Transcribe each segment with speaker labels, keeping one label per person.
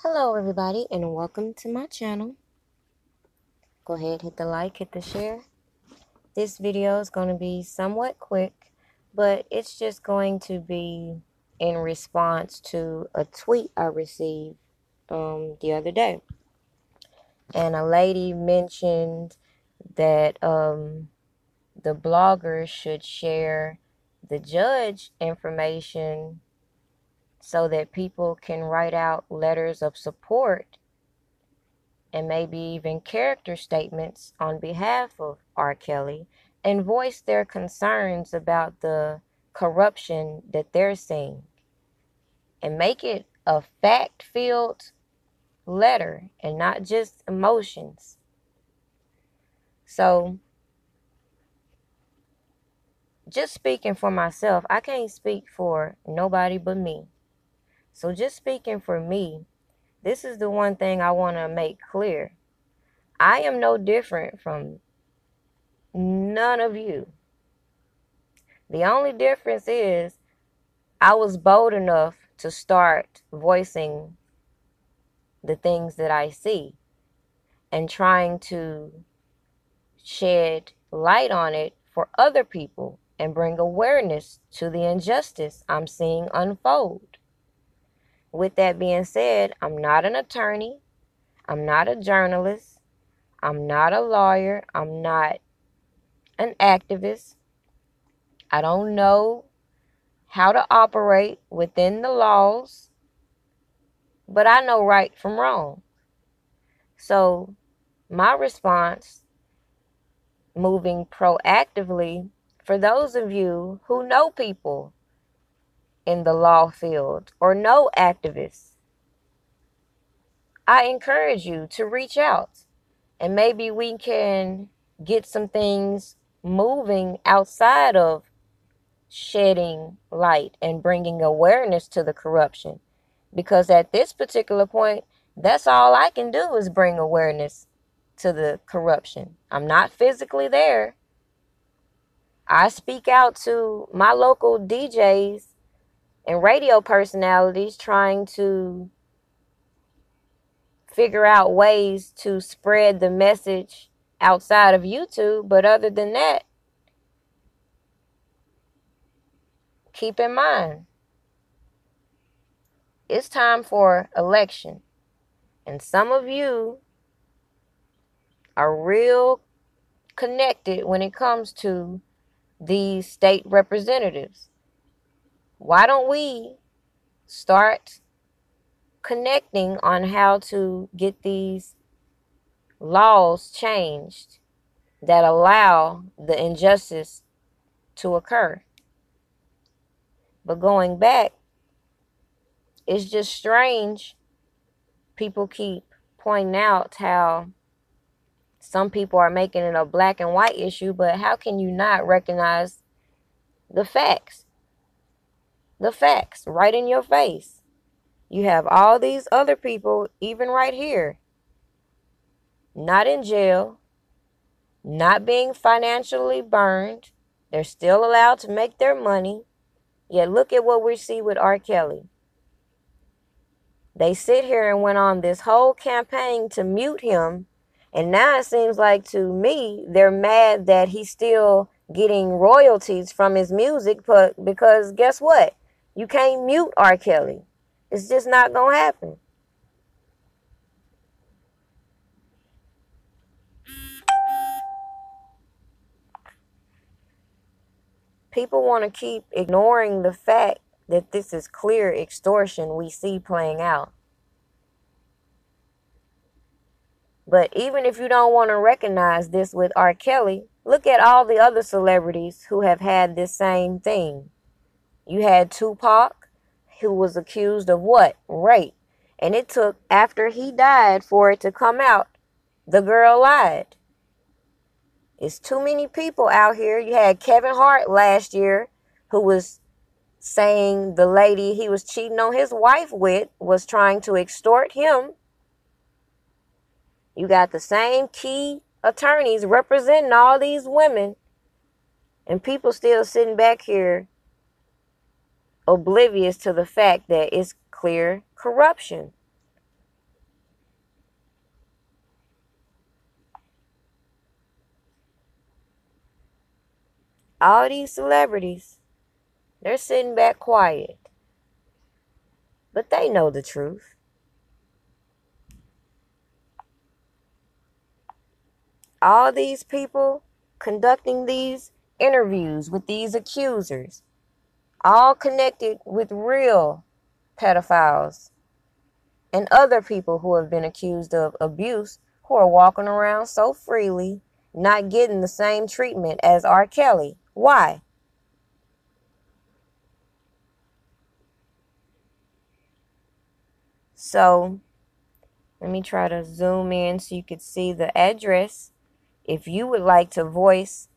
Speaker 1: Hello everybody and welcome to my channel. Go ahead, hit the like, hit the share. This video is going to be somewhat quick, but it's just going to be in response to a tweet I received the other day. And a lady mentioned that the bloggers should share the judge information so that people can write out letters of support and maybe even character statements on behalf of R. Kelly and voice their concerns about the corruption that they're seeing and make it a fact-filled letter and not just emotions. So, just speaking for myself, I can't speak for nobody but me. So just speaking for me, this is the one thing I want to make clear. I am no different from none of you. The only difference is I was bold enough to start voicing the things that I see and trying to shed light on it for other people and bring awareness to the injustice I'm seeing unfold. With that being said, I'm not an attorney. I'm not a journalist. I'm not a lawyer. I'm not an activist. I don't know how to operate within the laws, but I know right from wrong. So my response, moving proactively, for those of you who know people in the law field or know activists, I encourage you to reach out and maybe we can get some things moving outside of shedding light and bringing awareness to the corruption. Because at this particular point, that's all I can do is bring awareness to the corruption. I'm not physically there. I speak out to my local DJs and radio personalities trying to figure out ways to spread the message outside of YouTube. But other than that, keep in mind, it's time for election. And some of you are real connected when it comes to these state representatives. Why don't we start connecting on how to get these laws changed that allow the injustice to occur? But going back, it's just strange. People keep pointing out how some people are making it a black and white issue, but how can you not recognize the facts? The facts right in your face. You have all these other people, even right here, not in jail, not being financially burned. They're still allowed to make their money. Yet look at what we see with R. Kelly. They sit here and went on this whole campaign to mute him. And now it seems like, to me, they're mad that he's still getting royalties from his music. But because guess what? You can't mute R. Kelly. It's just not going to happen. People want to keep ignoring the fact that this is clear extortion we see playing out. But even if you don't want to recognize this with R. Kelly, look at all the other celebrities who have had this same thing. You had Tupac, who was accused of what? Rape. And it took after he died for it to come out. The girl lied. It's too many people out here. You had Kevin Hart last year who was saying the lady he was cheating on his wife with was trying to extort him. You got the same key attorneys representing all these women, and people still sitting back here oblivious to the fact that it's clear corruption. All these celebrities, they're sitting back quiet. But they know the truth. All these people conducting these interviews with these accusers, all connected with real pedophiles and other people who have been accused of abuse, who are walking around so freely, not getting the same treatment as R. Kelly. Why? So let me try to zoom in so you could see the address. If you would like to voice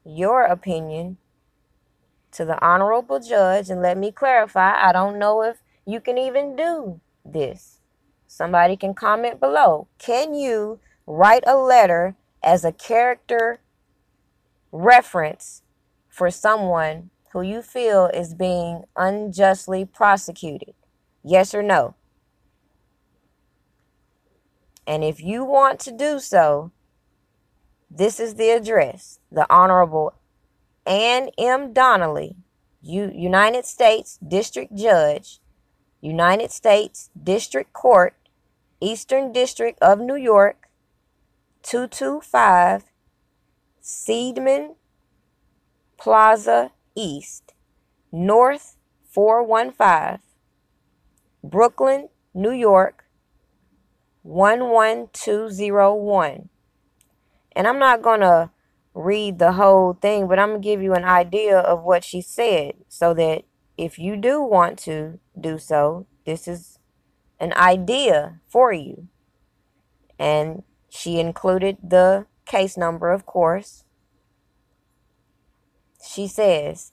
Speaker 1: your opinion to the honorable judge, and let me clarify, I don't know if you can even do this. Somebody can comment below. Can you write a letter as a character reference for someone who you feel is being unjustly prosecuted? Yes or no? And if you want to do so, this is the address. The Honorable Ann M. Donnelly, United States District Judge, United States District Court, Eastern District of New York, 225 Cadman Plaza East, North 415, Brooklyn, New York, 11201. And I'm not going to read the whole thing, but I'm going to give you an idea of what she said so that if you do want to do so, this is an idea for you. And she included the case number, of course. She says,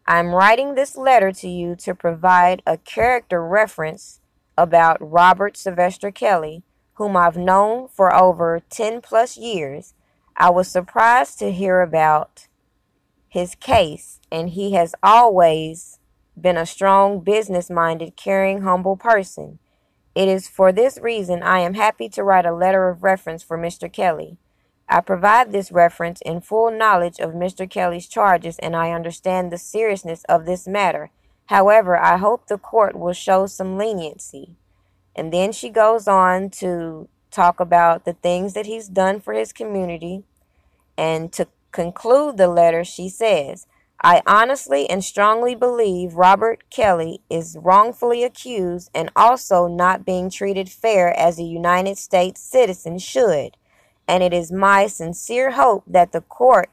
Speaker 1: I'm writing this letter to you to provide a character reference about Robert Sylvester Kelly, whom I've known for over 10 plus years. I was surprised to hear about his case, and he has always been a strong, business-minded, caring, humble person. It is for this reason I am happy to write a letter of reference for Mr. Kelly. I provide this reference in full knowledge of Mr. Kelly's charges, and I understand the seriousness of this matter. However, I hope the court will show some leniency. And then she goes on to talk about the things that he's done for his community. And to conclude the letter, she says, I honestly and strongly believe Robert Kelly is wrongfully accused and also not being treated fair as a United States citizen should. And it is my sincere hope that the court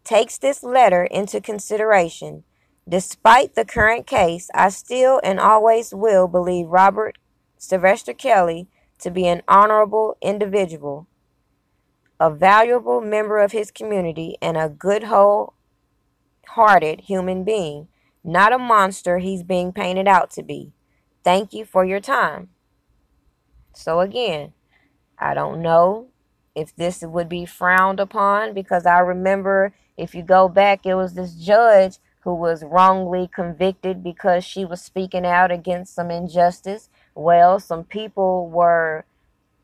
Speaker 1: takes this letter into consideration. Despite the current case, I still and always will believe Robert Sylvester Kelly to be an honorable individual, a valuable member of his community, and a good, whole-hearted human being, not a monster he's being painted out to be. Thank you for your time. So again, I don't know if this would be frowned upon, because I remember, if you go back, it was this judge who was wrongly convicted because she was speaking out against some injustice. Well, some people were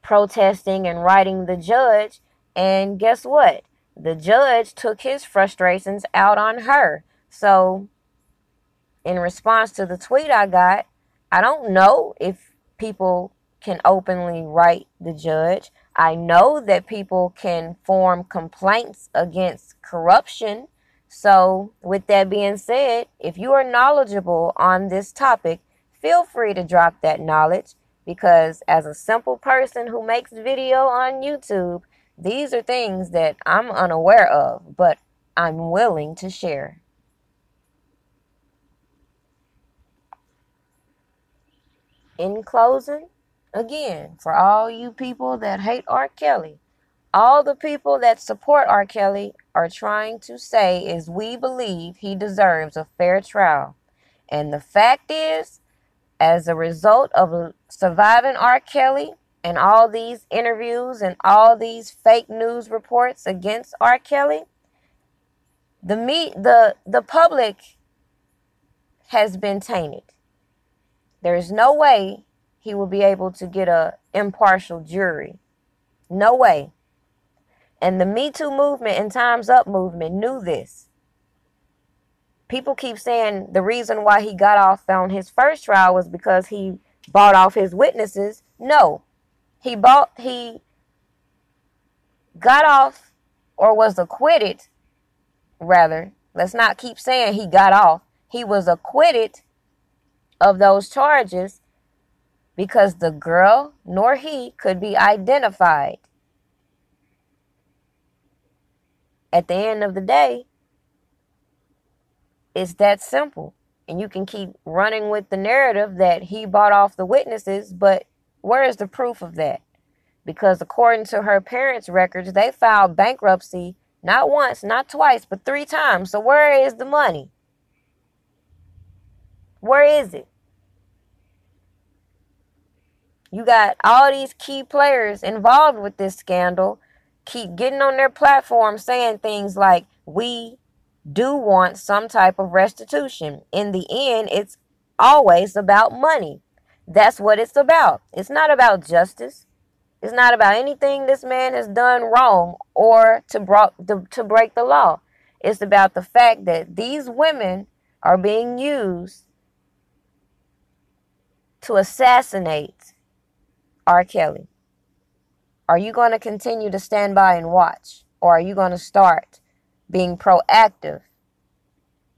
Speaker 1: protesting and writing the judge, and guess what? The judge took his frustrations out on her. So in response to the tweet I got, I don't know if people can openly write the judge. I know that people can form complaints against corruption. So with that being said, if you are knowledgeable on this topic, feel free to drop that knowledge, because as a simple person who makes video on YouTube, these are things that I'm unaware of, but I'm willing to share. In closing, again, for all you people that hate R. Kelly, all the people that support R. Kelly are trying to say is we believe he deserves a fair trial. And the fact is, as a result of surviving R. Kelly and all these interviews and all these fake news reports against R. Kelly, the public has been tainted. There is no way he will be able to get an impartial jury. No way. And the Me Too movement and Time's Up movement knew this. People keep saying the reason why he got off on his first trial was because he bought off his witnesses. No. He got off, or was acquitted, rather. Let's not keep saying he got off. He was acquitted of those charges because the girl nor he could be identified. At the end of the day, it's that simple. And you can keep running with the narrative that he bought off the witnesses, but where is the proof of that? Because according to her parents' records, they filed bankruptcy not once, not twice, but 3 times. So where is the money? Where is it? You got all these key players involved with this scandal keep getting on their platform saying things like, we do want some type of restitution. In the end, it's always about money. That's what it's about. It's not about justice. It's not about anything this man has done wrong or to break the law. It's about the fact that these women are being used to assassinate R. Kelly. Are you going to continue to stand by and watch? Or are you going to start being proactive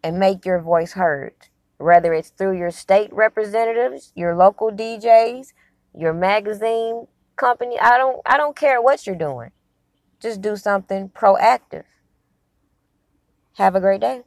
Speaker 1: and make your voice heard? Whether it's through your state representatives, your local DJs, your magazine company. I don't care what you're doing. Just do something proactive. Have a great day.